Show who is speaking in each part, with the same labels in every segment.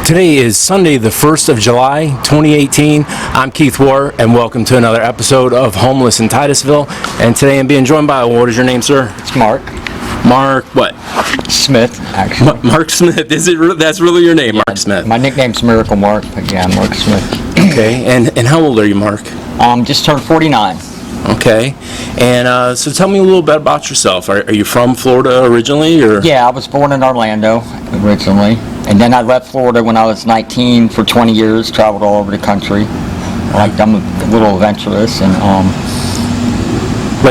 Speaker 1: Today is Sunday, the 1st of July, 2018. I'm Keith War, and welcome to another episode of Homeless in Titusville. And today I'm being joined by, what is your name, sir?
Speaker 2: It's Mark.
Speaker 1: Mark what?
Speaker 2: Smith, actually.
Speaker 1: Mark Smith. That's really your name, Mark Smith?
Speaker 2: My nickname's Miracle Mark, but yeah, Mark Smith.
Speaker 1: Okay, and how old are you, Mark?
Speaker 2: Just turned 49.
Speaker 1: Okay, and so tell me a little bit about yourself. Are you from Florida originally, or?
Speaker 2: Yeah, I was born in Orlando originally, and then I left Florida when I was 19 for 20 years, traveled all over the country. I'm a little adventurous, and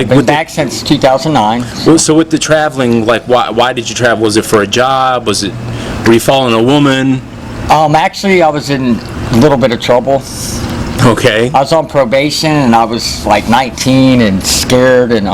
Speaker 2: been back since 2009.
Speaker 1: So with the traveling, like why did you travel? Was it for a job? Were you following a woman?
Speaker 2: Actually, I was in a little bit of trouble.
Speaker 1: Okay.
Speaker 2: I was on probation, and I was like 19 and scared, and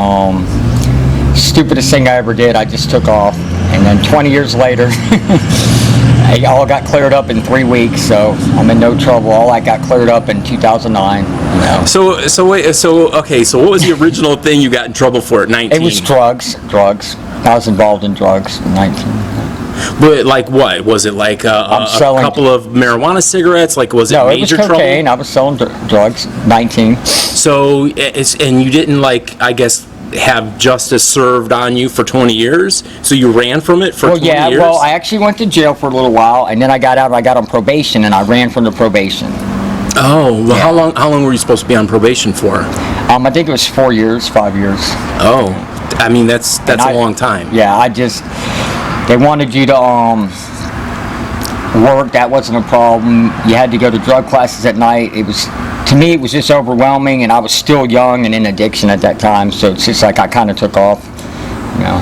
Speaker 2: stupidest thing I ever did, I just took off. And then 20 years later, it all got cleared up in 3 weeks, so I'm in no trouble. All I got cleared up in 2009. You know.
Speaker 1: So what was the original thing you got in trouble for at 19?
Speaker 2: It was drugs. I was involved in drugs at 19.
Speaker 1: But like what? Was it like a couple of marijuana cigarettes? Like was it major trouble?
Speaker 2: No, it was cocaine. I was selling drugs, 19.
Speaker 1: So, and you didn't I guess, have justice served on you for 20 years? So you ran from it for 20 years?
Speaker 2: Well, I actually went to jail for a little while, and then I got out and I got on probation, and I ran from the probation.
Speaker 1: Oh, well, yeah. How long were you supposed to be on probation for?
Speaker 2: I think it was 4 years, 5 years.
Speaker 1: Oh, I mean, that's a long time.
Speaker 2: Yeah, they wanted you to work. That wasn't a problem. You had to go to drug classes at night. To me, it was just overwhelming, and I was still young and in addiction at that time, so it's just like I kind of took off, you know.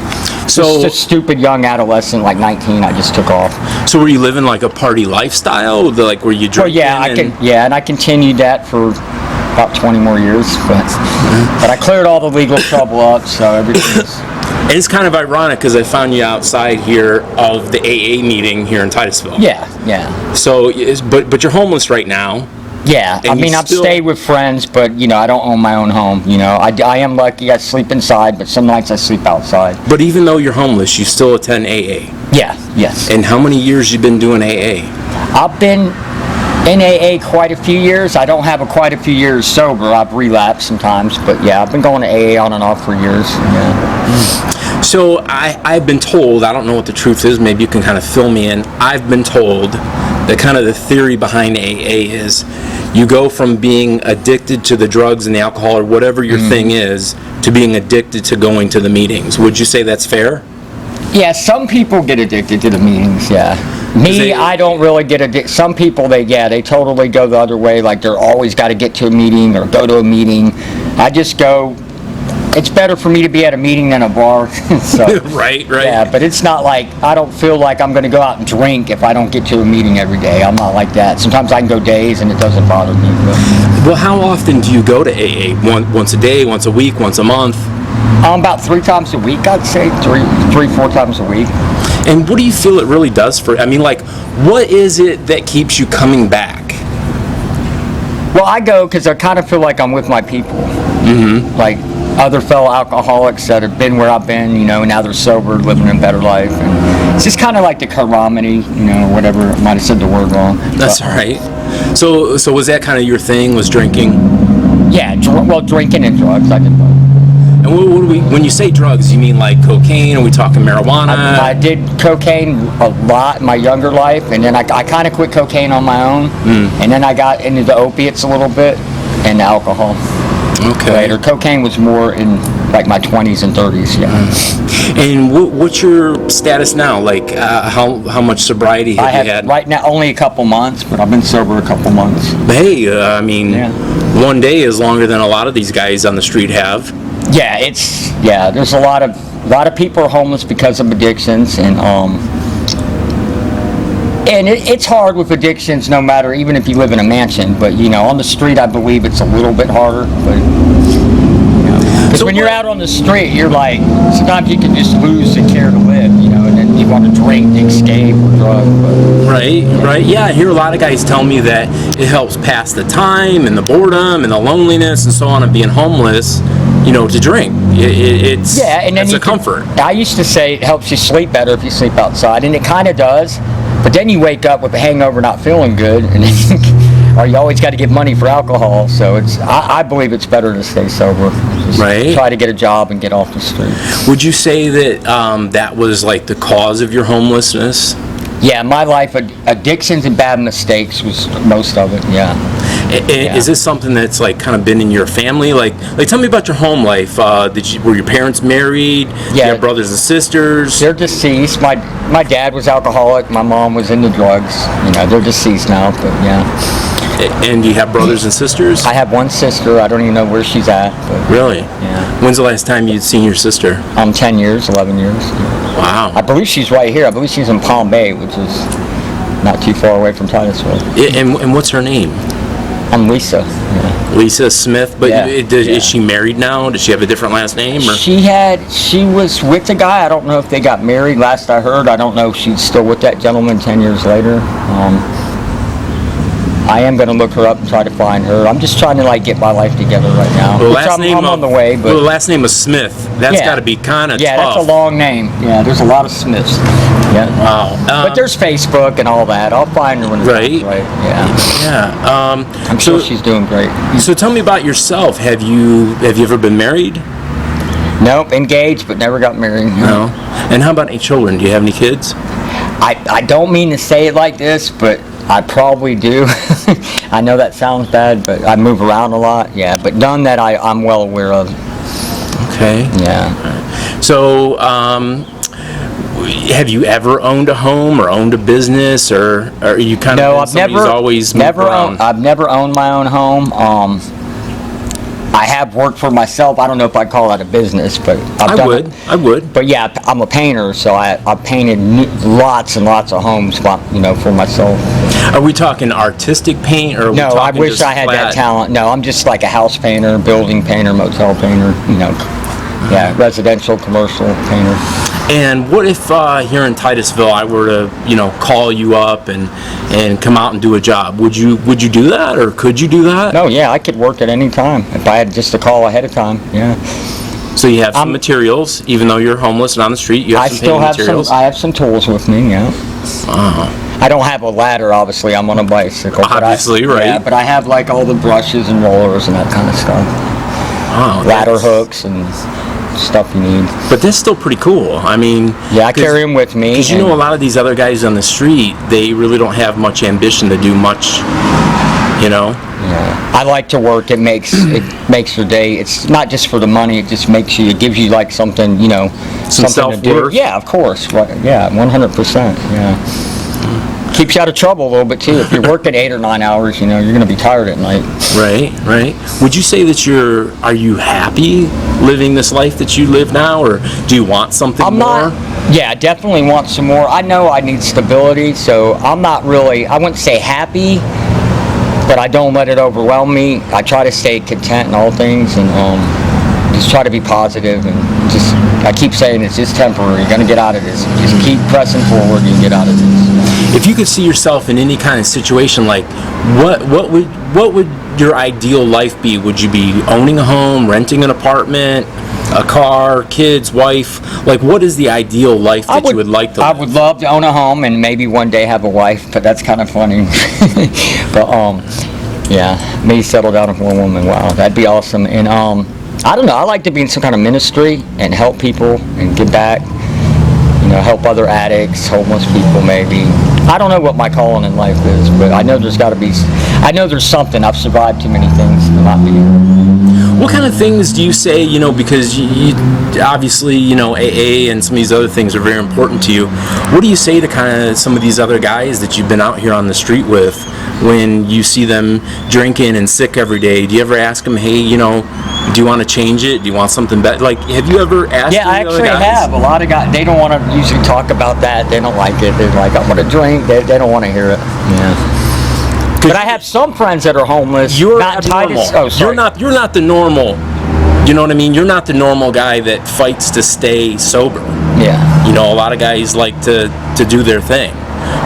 Speaker 2: So just a stupid young adolescent, like 19, I just took off.
Speaker 1: So were you living like a party lifestyle? Like were you drinking?
Speaker 2: Well, and I continued that for about 20 more years, but I cleared all the legal trouble up, so everything's...
Speaker 1: And it's kind of ironic because I found you outside here of the AA meeting here in Titusville.
Speaker 2: Yeah.
Speaker 1: So, but you're homeless right now.
Speaker 2: Yeah, I've stayed with friends, but, I don't own my own home, I am lucky. I sleep inside, but some nights I sleep outside.
Speaker 1: But even though you're homeless, you still attend AA?
Speaker 2: Yes.
Speaker 1: And how many years you been doing AA?
Speaker 2: I've been in AA quite a few years. I don't have quite a few years sober. I've relapsed sometimes, but yeah, I've been going to AA on and off for years. Yeah.
Speaker 1: So I've been told, I don't know what the truth is, maybe you can kind of fill me in. I've been told that kind of the theory behind AA is you go from being addicted to the drugs and the alcohol or whatever your thing is to being addicted to going to the meetings. Would you say that's fair?
Speaker 2: Yeah, some people get addicted to the meetings, yeah. Me, I don't really get addicted. Some people, they totally go the other way, like they're always got to get to a meeting or go to a meeting. I just go... It's better for me to be at a meeting than a bar. So,
Speaker 1: right.
Speaker 2: Yeah, but it's not like, I don't feel like I'm going to go out and drink if I don't get to a meeting every day. I'm not like that. Sometimes I can go days and it doesn't bother me.
Speaker 1: Well, how often do you go to AA? Once a day, once a week, once a month?
Speaker 2: About 3 times a week, I'd say. 4 times a week.
Speaker 1: And what do you feel it really does for, what is it that keeps you coming back?
Speaker 2: Well, I go because I kind of feel like I'm with my people. Mm-hmm. Like other fellow alcoholics that have been where I've been, now they're sober, living a better life. And it's just kind of like the camaraderie, whatever. I might have said the word wrong.
Speaker 1: That's all right. So was that kind of your thing, was drinking?
Speaker 2: Yeah, drinking and drugs. I did both.
Speaker 1: And when you say drugs, you mean like cocaine? Are we talking marijuana?
Speaker 2: I did cocaine a lot in my younger life, and then I kind of quit cocaine on my own, and then I got into the opiates a little bit and the alcohol.
Speaker 1: Okay.
Speaker 2: Later, cocaine was more in like my 20s and 30s. Yeah.
Speaker 1: And what's your status now? Like how much sobriety have you had?
Speaker 2: Right now, only a couple months, but I've been sober a couple months.
Speaker 1: Hey, one day is longer than a lot of these guys on the street have.
Speaker 2: Yeah, there's a lot of people are homeless because of addictions, and it's hard with addictions, no matter, even if you live in a mansion. But on the street, I believe it's a little bit harder. But because when you're out on the street, you're like, sometimes you can just lose the care to live, and then you want to drink to escape or drug. But,
Speaker 1: right. Yeah, I hear a lot of guys tell me that it helps pass the time and the boredom and the loneliness and so on of being homeless. To drink. It's a comfort.
Speaker 2: I used to say it helps you sleep better if you sleep outside, and it kind of does. But then you wake up with a hangover, not feeling good, and or you always got to get money for alcohol. So I believe it's better to stay sober. Just
Speaker 1: Right.
Speaker 2: try to get a job and get off the street.
Speaker 1: Would you say that that was like the cause of your homelessness?
Speaker 2: Yeah, my life, addictions and bad mistakes was most of it. Yeah.
Speaker 1: Is this something that's like kind of been in your family? Like tell me about your home life. Were your parents married?
Speaker 2: Yeah.
Speaker 1: You have brothers and sisters?
Speaker 2: They're deceased. My dad was alcoholic. My mom was into drugs. They're deceased now, but yeah.
Speaker 1: And do you have brothers and sisters?
Speaker 2: I have one sister. I don't even know where she's at. But
Speaker 1: Really?
Speaker 2: Yeah.
Speaker 1: When's the last time you'd seen your sister?
Speaker 2: 10 years, 11 years.
Speaker 1: Wow.
Speaker 2: I believe she's right here. I believe she's in Palm Bay, which is not too far away from Titusville.
Speaker 1: And what's her name?
Speaker 2: I'm Lisa. Yeah.
Speaker 1: Lisa Smith. But
Speaker 2: Yeah.
Speaker 1: is she married now? Does she have a different last name? Or?
Speaker 2: She was with a guy. I don't know if they got married. Last I heard, I don't know if she's still with that gentleman 10 years later. I am going to look her up and try to find her. I'm just trying to get my life together right now. I'm on the way. But
Speaker 1: the last name of Smith. That's got to be kind of tough.
Speaker 2: Yeah, that's a long name. Yeah, there's a lot of Smiths. Yeah.
Speaker 1: Wow.
Speaker 2: But there's Facebook and all that. I'll find her when it's right. Yeah.
Speaker 1: Yeah.
Speaker 2: I'm sure she's doing great.
Speaker 1: So tell me about yourself. Have you ever been married?
Speaker 2: Nope, engaged but never got married.
Speaker 1: No. And how about any children? Do you have any kids?
Speaker 2: I don't mean to say it like this, but I probably do. I know that sounds bad, but I move around a lot. Yeah, but none that I'm well aware of.
Speaker 1: Okay.
Speaker 2: Yeah.
Speaker 1: So, have you ever owned a home or owned a business, or are you kind of
Speaker 2: I've never
Speaker 1: always moved around?
Speaker 2: I've never owned my own home. I have worked for myself. I don't know if I'd call that a business, but
Speaker 1: I would.
Speaker 2: But yeah, I'm a painter, so I painted lots and lots of homes, for myself.
Speaker 1: Are we talking artistic paint, or are we
Speaker 2: No, I
Speaker 1: talking
Speaker 2: wish
Speaker 1: just
Speaker 2: I had
Speaker 1: flat?
Speaker 2: that talent. No, I'm just like a house painter, building painter, motel painter, yeah, residential, commercial painter.
Speaker 1: And what if here in Titusville I were to, call you up and come out and do a job? Would you do that, or could you do that?
Speaker 2: No, yeah, I could work at any time if I had just a call ahead of time. Yeah.
Speaker 1: So you have some materials, even though you're homeless and on the street. You have some painting materials.
Speaker 2: I have some tools with me. Yeah. I don't have a ladder, obviously. I'm on a bicycle.
Speaker 1: Obviously, right.
Speaker 2: Yeah, but I have all the brushes and rollers and that kind of stuff.
Speaker 1: Oh,
Speaker 2: ladder hooks and stuff you need.
Speaker 1: But that's still pretty cool. I mean,
Speaker 2: yeah, I carry them with me.
Speaker 1: Because a lot of these other guys on the street, they really don't have much ambition to do much.
Speaker 2: Yeah, I like to work. It makes your day. It's not just for the money. It just it gives you something,
Speaker 1: some
Speaker 2: something
Speaker 1: self-worth.
Speaker 2: to do. Yeah, of course. Yeah, 100%. Yeah. Keeps you out of trouble a little bit too. If you're working 8 or 9 hours, you're going to be tired at night.
Speaker 1: Right. Would you say that are you happy living this life that you live now, or do you want something more?
Speaker 2: Yeah, I definitely want some more. I know I need stability, so I'm not really, I wouldn't say happy, but I don't let it overwhelm me. I try to stay content in all things and just try to be positive and I keep saying it's just temporary. You're going to get out of this. Just keep pressing forward and you get out of this.
Speaker 1: If you could see yourself in any kind of situation, what would your ideal life be? Would you be owning a home, renting an apartment, a car, kids, wife? What is the ideal life that you would like to live?
Speaker 2: I would love to own a home and maybe one day have a wife, but that's kind of funny. But yeah, me settle down with one woman. Wow, that'd be awesome. And I don't know. I like to be in some kind of ministry and help people and give back. Help other addicts, homeless people maybe. I don't know what my calling in life is, but I know there's got to be. I know there's something. I've survived too many things to not be here.
Speaker 1: What kind of things do you say, because you obviously, AA and some of these other things are very important to you. What do you say to kind of some of these other guys that you've been out here on the street with when you see them drinking and sick every day? Do you ever ask them, hey, do you want to change it? Do you want something better? Have you ever asked
Speaker 2: Yeah, I actually have. A lot of guys, they don't want to usually talk about that. They don't like it. They're like, I want to drink. They don't want to hear it. Yeah. But I have some friends that are homeless.
Speaker 1: You're
Speaker 2: not
Speaker 1: abnormal.
Speaker 2: Oh, sorry.
Speaker 1: You're not the normal. You know what I mean? You're not the normal guy that fights to stay sober.
Speaker 2: Yeah.
Speaker 1: A lot of guys like to do their thing.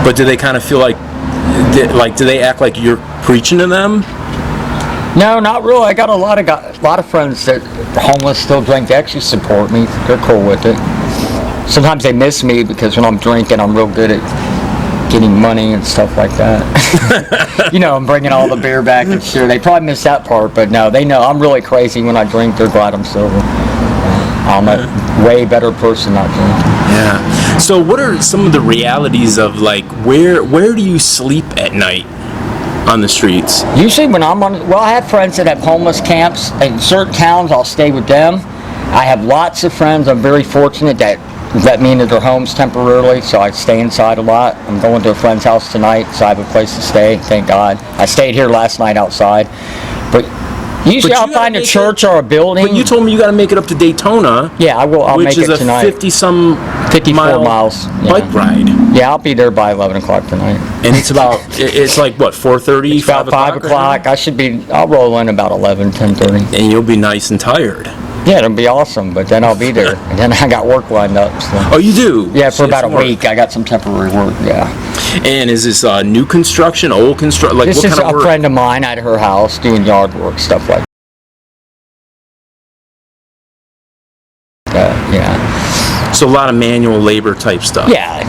Speaker 1: But do they kind of feel do they act like you're preaching to them?
Speaker 2: No, not really. I got a lot of friends that are homeless, still drink. They actually support me. They're cool with it. Sometimes they miss me because when I'm drinking, I'm real good at getting money and stuff like that. You know, I'm bringing all the beer back and sure. They probably missed that part, but no, they know I'm really crazy when I drink. They're glad I'm sober. I'm a way better person not drinking.
Speaker 1: Yeah. So what are some of the realities of like where do you sleep at night on the streets?
Speaker 2: Usually when I'm on, well, I have friends that have homeless camps in certain towns. I'll stay with them. I have lots of friends. I'm very fortunate that let me into their homes temporarily, so I stay inside a lot. I'm going to a friend's house tonight, so I have a place to stay, thank God. I stayed here last night outside. But usually I'll find a church or a building.
Speaker 1: But you told me you got to make it up to Daytona.
Speaker 2: Yeah, I will. I'll make it tonight.
Speaker 1: Which is a 54
Speaker 2: miles
Speaker 1: bike ride.
Speaker 2: Yeah, I'll be there by 11 o'clock tonight.
Speaker 1: And it's like what, 4:30,
Speaker 2: it's about 5 o'clock. I'll roll in about 11, 10:30.
Speaker 1: And you'll be nice and tired.
Speaker 2: Yeah, it'll be awesome, but then I'll be there. And then I got work lined up. So.
Speaker 1: Oh, you do?
Speaker 2: Yeah, for about a week. I got some temporary work, yeah.
Speaker 1: And is this new construction, old construction? Like,
Speaker 2: this
Speaker 1: what
Speaker 2: is
Speaker 1: kind of work?
Speaker 2: A friend of mine at her house doing yard work, stuff like that. Yeah.
Speaker 1: So a lot of manual labor type stuff.
Speaker 2: Yeah,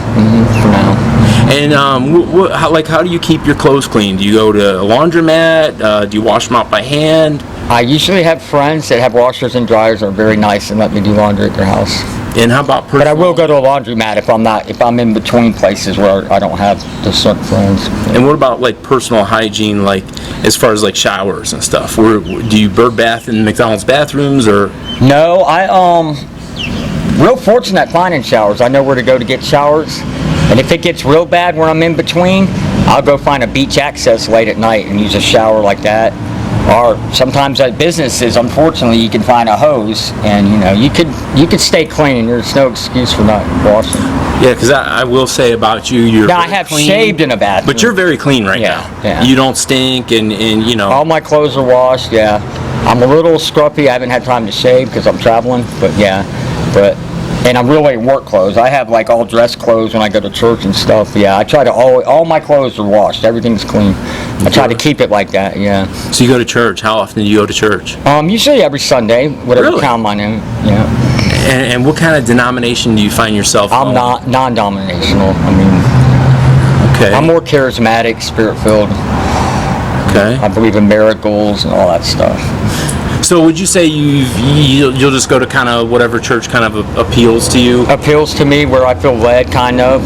Speaker 2: for now.
Speaker 1: And how do you keep your clothes clean? Do you go to a laundromat? Do you wash them out by hand?
Speaker 2: I usually have friends that have washers and dryers that are very nice and let me do laundry at their house.
Speaker 1: And how about personal?
Speaker 2: But I will go to a laundromat if I'm in between places where I don't have the certain friends.
Speaker 1: And what about like personal hygiene, like as far as like showers and stuff? Do you bird bath in McDonald's bathrooms or?
Speaker 2: No, real fortunate finding showers. I know where to go to get showers. And if it gets real bad when I'm in between, I'll go find a beach access late at night and use a shower like that. Or sometimes at businesses, unfortunately, you can find a hose, and you could stay clean. There's no excuse for not washing.
Speaker 1: Yeah, because I will say about you,
Speaker 2: now I have
Speaker 1: clean,
Speaker 2: shaved in a bathroom,
Speaker 1: but you're very clean right now.
Speaker 2: Yeah.
Speaker 1: You don't stink, and
Speaker 2: all my clothes are washed. Yeah, I'm a little scruffy. I haven't had time to shave because I'm traveling, and I'm really in work clothes. I have like all dress clothes when I go to church and stuff. Yeah, I try to all my clothes are washed. Everything's clean. I try to keep it like that. Yeah.
Speaker 1: So you go to church. How often do you go to church?
Speaker 2: Usually every Sunday, whatever town I'm in. Yeah.
Speaker 1: And what kind of denomination do you find yourself?
Speaker 2: I'm not non-denominational.
Speaker 1: Okay.
Speaker 2: I'm more charismatic, spirit-filled.
Speaker 1: Okay.
Speaker 2: I believe in miracles and all that stuff.
Speaker 1: So would you say you'll just go to kind of whatever church kind of appeals to you?
Speaker 2: Appeals to me where I feel led, kind of.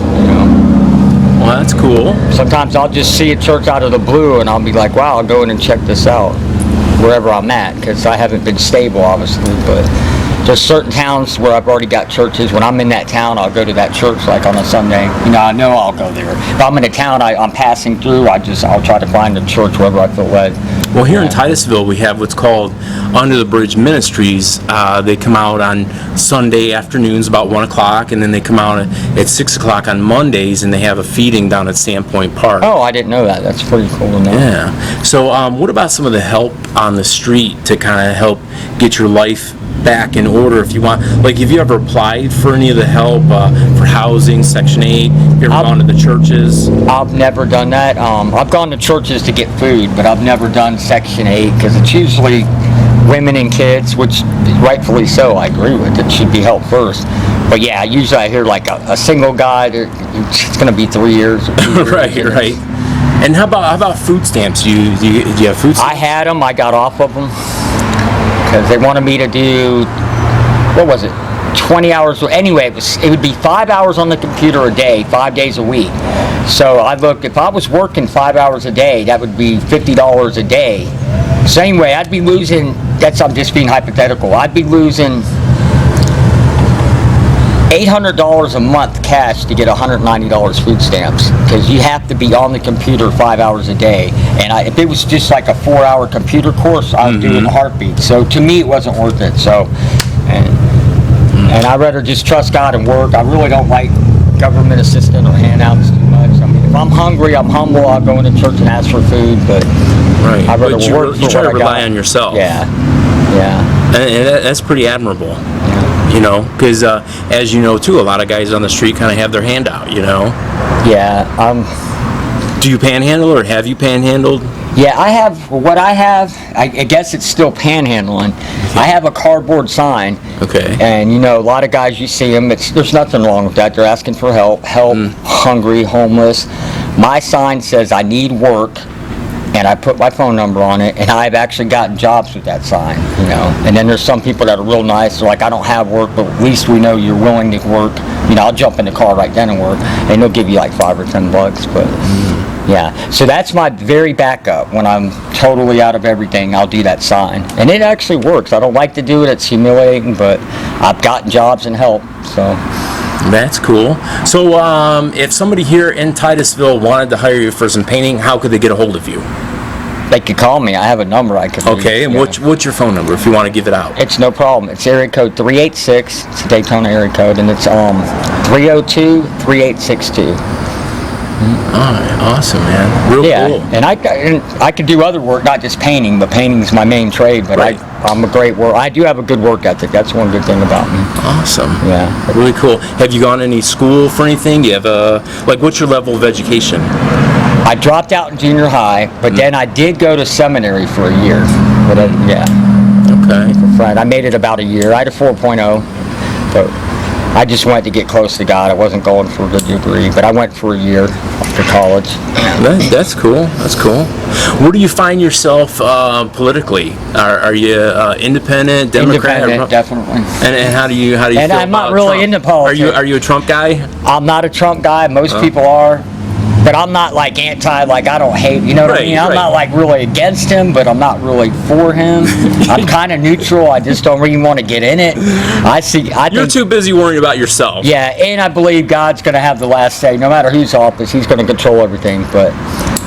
Speaker 1: Well, that's cool.
Speaker 2: Sometimes I'll just see a church out of the blue and I'll be like, wow, I'll go in and check this out wherever I'm at, because I haven't been stable, obviously, but there's certain towns where I've already got churches. When I'm in that town, I'll go to that church like on a Sunday. I know I'll go there. If I'm in a town I'm passing through, I'll try to find a church wherever I feel led.
Speaker 1: Well, here in Titusville, we have what's called Under the Bridge Ministries. They come out on Sunday afternoons about 1 o'clock, and then they come out at 6 o'clock on Mondays, and they have a feeding down at Sandpoint Park.
Speaker 2: Oh, I didn't know that. That's pretty cool to know.
Speaker 1: Yeah. So what about some of the help on the street to kind of help get your life back in order if you want? Like, have you ever applied for any of the help for housing, Section 8? Have you ever gone to the churches?
Speaker 2: I've never done that. I've gone to churches to get food, but I've never done Section 8 because it's usually women and kids, which rightfully so, I agree with. It should be helped first. But yeah, usually I hear like a single guy, it's going to be 3 years. Or 2 years.
Speaker 1: Right. And how about food stamps? Do you have food stamps?
Speaker 2: I had them. I got off of them because they wanted me to do, what was it, 20 hours. Anyway, it would be 5 hours on the computer a day, 5 days a week. So I looked, if I was working 5 hours a day, that would be $50 a day. So anyway, I'd be losing, I'm just being hypothetical, I'd be losing $800 a month cash to get $190 food stamps, because you have to be on the computer 5 hours a day. And if it was just like a 4-hour computer course, I would do it in a heartbeat. So to me, it wasn't worth it. So, and I'd rather just trust God and work. I really don't like government assistance or handouts too much. If I'm hungry, I'm humble. I'll go into church and ask for food, but I'd rather work for
Speaker 1: you try
Speaker 2: what
Speaker 1: to
Speaker 2: I
Speaker 1: rely
Speaker 2: got.
Speaker 1: on yourself.
Speaker 2: Yeah.
Speaker 1: And that's pretty admirable. Because as you know too, a lot of guys on the street kind of have their hand out.
Speaker 2: Yeah.
Speaker 1: Do you panhandle, or have you panhandled?
Speaker 2: Yeah, I have, what I have, I guess it's still panhandling. I have a cardboard sign.
Speaker 1: Okay.
Speaker 2: And, you know, a lot of guys, you see them, there's nothing wrong with that. They're asking for help, hungry, homeless. My sign says, I need work, and I put my phone number on it, and I've actually gotten jobs with that sign, you know. And then there's some people that are real nice. They're like, I don't have work, but at least we know you're willing to work. You know, I'll jump in the car right then and work, and they'll give you like $5 or $10, but... Yeah, so that's my very backup. When I'm totally out of everything, I'll do that sign. And it actually works. I don't like to do it, it's humiliating, but I've gotten jobs and help, so.
Speaker 1: That's cool. So if somebody here in Titusville wanted to hire you for some painting, how could they get a hold of you?
Speaker 2: They could call me. I have a number I could
Speaker 1: Okay, and
Speaker 2: use.
Speaker 1: what's your phone number if you want to give it out?
Speaker 2: It's no problem. It's area code 386. It's a Daytona area code, and it's 302-3862.
Speaker 1: Alright, awesome, man. Real cool.
Speaker 2: And I could do other work, not just painting, but painting's my main trade, but
Speaker 1: Right.
Speaker 2: I'm a great worker. I do have a good work ethic. That's one good thing about me.
Speaker 1: Awesome.
Speaker 2: Yeah.
Speaker 1: Really cool. Have you gone to any school for anything? Do you have what's your level of education?
Speaker 2: I dropped out in junior high, but then I did go to seminary for a year. But
Speaker 1: Okay.
Speaker 2: I made it about a year. I had a 4.0, but I just went to get close to God. I wasn't going for the degree, but I went for a year after college.
Speaker 1: That's cool. That's cool. Where do you find yourself politically? Are you independent, Democrat?
Speaker 2: Independent, definitely.
Speaker 1: And how do you
Speaker 2: And
Speaker 1: feel
Speaker 2: I'm not
Speaker 1: about
Speaker 2: really
Speaker 1: Trump?
Speaker 2: into politics.
Speaker 1: Are you a Trump guy?
Speaker 2: I'm not a Trump guy. Most people are. But I'm not like anti, like I don't hate, you know what I mean? I'm not like really against him, but I'm not really for him. I'm kind of neutral. I just don't really want to get in it.
Speaker 1: You're too busy worrying about yourself.
Speaker 2: Yeah, and I believe God's going to have the last say. No matter who's office, He's going to control everything. But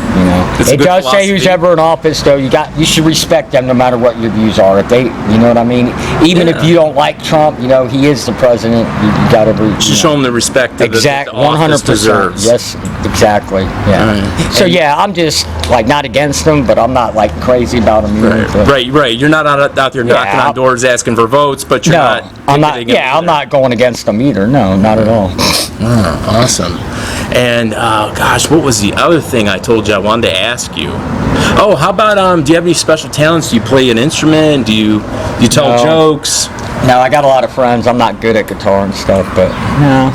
Speaker 2: you know,
Speaker 1: It's a
Speaker 2: it
Speaker 1: good
Speaker 2: does say
Speaker 1: philosophy.
Speaker 2: who's ever in office, though. You should respect them no matter what your views are. If they, you know what I mean. Even if you don't like Trump, you know he is the president. You got to
Speaker 1: Show him the respect that the office
Speaker 2: 100%.
Speaker 1: deserves.
Speaker 2: Yes, exactly. Yeah.
Speaker 1: Right.
Speaker 2: So yeah, I'm just like not against them, but I'm not like crazy about them either.
Speaker 1: Right. You're not out there knocking on doors asking for votes, but you're not.
Speaker 2: I'm not. Yeah, I'm not going against them either. No, not at all.
Speaker 1: Awesome. And gosh, what was the other thing I told you I wanted to ask you? Oh, how about do you have any special talents? Do you play an instrument? Do you tell jokes?
Speaker 2: No, I got a lot of friends. I'm not good at guitar and stuff, but no,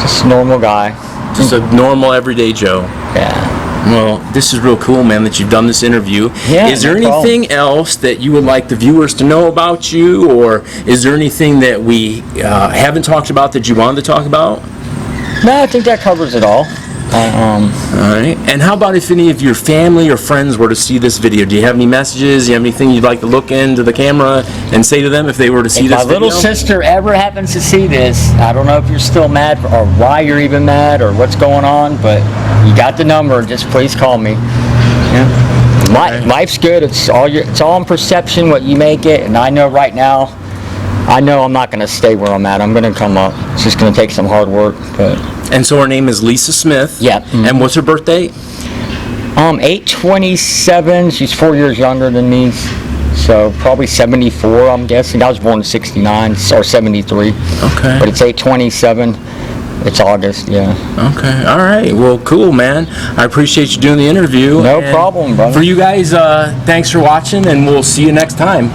Speaker 2: just a normal guy.
Speaker 1: Just a normal everyday Joe.
Speaker 2: Yeah.
Speaker 1: Well, this is real cool, man, that you've done this interview.
Speaker 2: Yeah,
Speaker 1: is there anything else that you would like the viewers to know about you, or is there anything that we haven't talked about that you wanted to talk about?
Speaker 2: No, I think that covers it all.
Speaker 1: All right. And how about if any of your family or friends were to see this video? Do you have any messages? Do you have anything you'd like to look into the camera and say to them if they were to see this
Speaker 2: If my
Speaker 1: video?
Speaker 2: little sister ever happens to see this, I don't know if you're still mad or why you're even mad or what's going on, but you got the number. Just please call me. Yeah. Life's good. It's all in perception what you make it, and I know right now. I know I'm not going to stay where I'm at. I'm going to come up. It's just going to take some hard work, but.
Speaker 1: And so her name is Lisa Smith.
Speaker 2: Yeah.
Speaker 1: And what's her birthday?
Speaker 2: 8/27. She's 4 years younger than me, so probably 74. I'm guessing. I was born in '69 or '73.
Speaker 1: Okay.
Speaker 2: But it's 8/27. It's August. Yeah.
Speaker 1: Okay. All right. Well, cool, man. I appreciate you doing the interview.
Speaker 2: No problem, brother.
Speaker 1: For you guys, thanks for watching, and we'll see you next time.